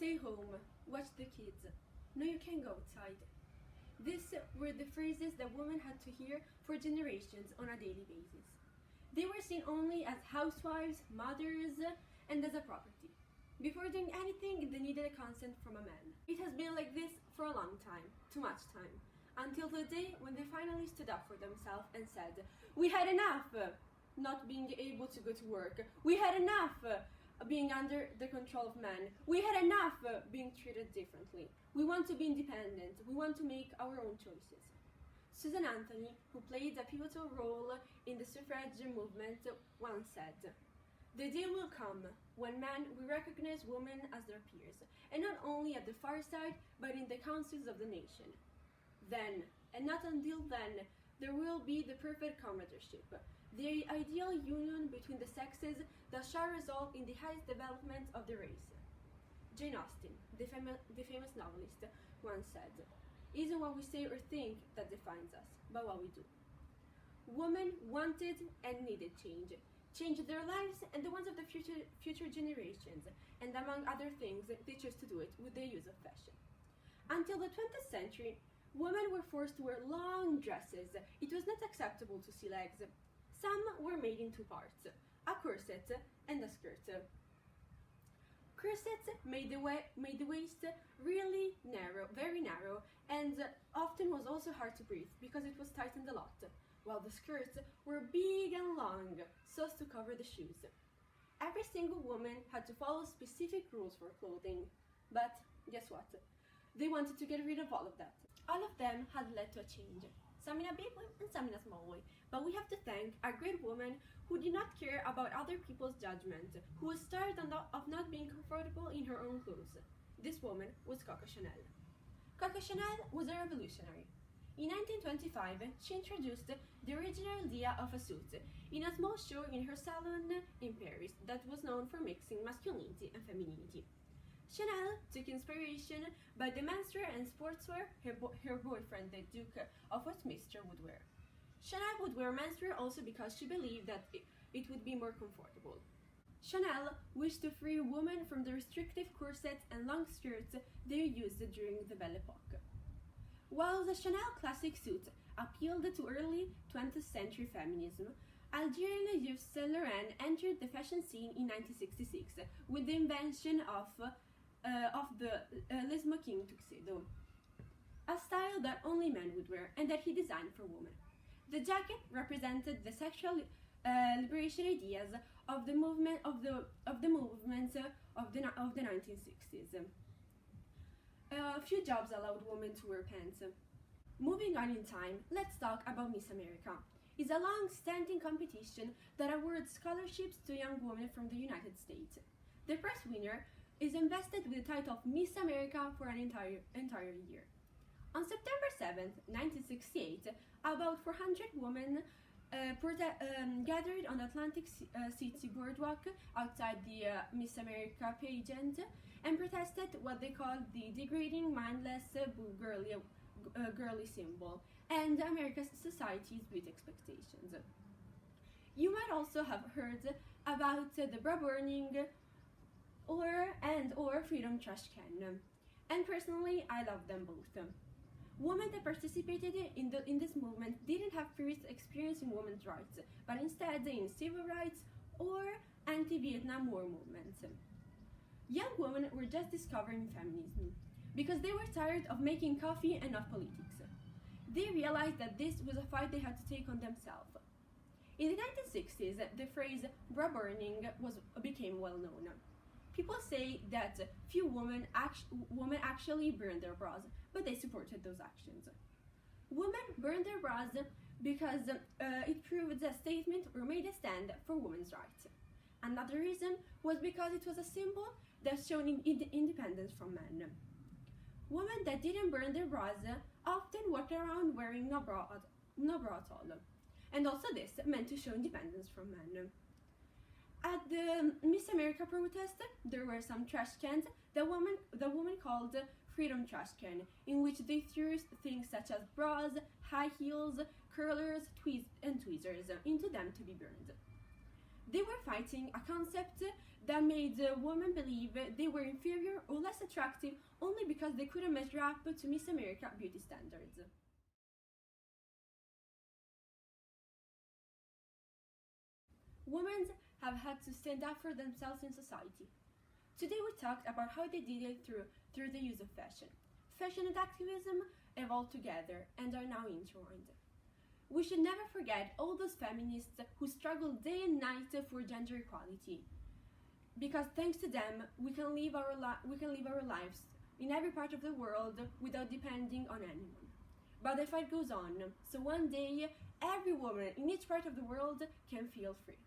Stay home, watch the kids. No, you can't go outside. These were the phrases that women had to hear for generations on a daily basis. They were seen only as housewives, mothers, and as a property. Before doing anything, they needed a consent from a man. It has been like this for a long time, too much time, until the day when they finally stood up for themselves and said, "We had enough not being able to go to work. We had enough being under the control of men. We had enough being treated differently. We want to be independent. We want to make our own choices." Susan Anthony, who played a pivotal role in the suffrage movement, once said, "The day will come when men will recognize women as their peers, and not only at the far side, but in the councils of the nation. Then, and not until then, there will be the perfect comradeship, the ideal union between the sexes that shall result in the highest development of the race." Jane Austen, the famous novelist, once said, "It isn't what we say or think that defines us, but what we do." Women wanted and needed change their lives and the ones of the future generations, and among other things, they chose to do it with the use of fashion. Until the 20th century, women were forced to wear long dresses. It was not acceptable to see legs. Some were made in two parts, a corset and a skirt. Corsets made the waist really narrow, very narrow, and often was also hard to breathe because it was tightened a lot, while the skirts were big and long, so as to cover the shoes. Every single woman had to follow specific rules for clothing, but guess what? They wanted to get rid of all of that. All of them had led to a change, some in a big way and some in a small way, but we have to thank a great woman who did not care about other people's judgment, who was tired of not being comfortable in her own clothes. This woman was Coco Chanel. Coco Chanel was a revolutionary. In 1925, she introduced the original idea of a suit in a small show in her salon in Paris that was known for mixing masculinity and femininity. Chanel took inspiration by the menswear and sportswear her boyfriend, the Duke of Westminster, would wear. Chanel would wear menswear also because she believed that it would be more comfortable. Chanel wished to free women from the restrictive corsets and long skirts they used during the Belle Époque. While the Chanel classic suit appealed to early 20th century feminism, Algerian Yves Saint Laurent entered the fashion scene in 1966 with the invention of the Le Smoking tuxedo, a style that only men would wear and that he designed for women. The jacket represented the sexual liberation ideas of the movements of the 1960s. Few jobs allowed women to wear pants. Moving on in time, let's talk about Miss America. It's a long-standing competition that awards scholarships to young women from the United States. The prize winner is invested with the title of Miss America for an entire year. On September 7, 1968, about 400 women gathered on the Atlantic City boardwalk outside the Miss America pageant and protested what they called the degrading, mindless, girly symbol and America's society's beauty expectations. You might also have heard about the bra burning or freedom trash can, and personally I love them both. Women that participated in this movement didn't have previous experience in women's rights, but instead in civil rights or anti-Vietnam War movements. Young women were just discovering feminism because they were tired of making coffee and not politics. They realized that this was a fight they had to take on themselves. In the 1960s, the phrase bra burning became well known. People say that few women actually burned their bras, but they supported those actions. Women burned their bras because it proved a statement or made a stand for women's rights. Another reason was because it was a symbol that showed independence from men. Women that didn't burn their bras often walked around wearing no bra at all, and also this meant to show independence from men. At the Miss America protest, there were some trash cans that women called freedom trash can, in which they threw things such as bras, high heels, curlers, and tweezers into them to be burned. They were fighting a concept that made women believe they were inferior or less attractive only because they couldn't measure up to Miss America beauty standards. Women have had to stand up for themselves in society. Today we talked about how they did it through the use of fashion. Fashion and activism evolved together and are now intertwined. We should never forget all those feminists who struggled day and night for gender equality, because thanks to them we can live our lives in every part of the world without depending on anyone. But the fight goes on, so one day every woman in each part of the world can feel free.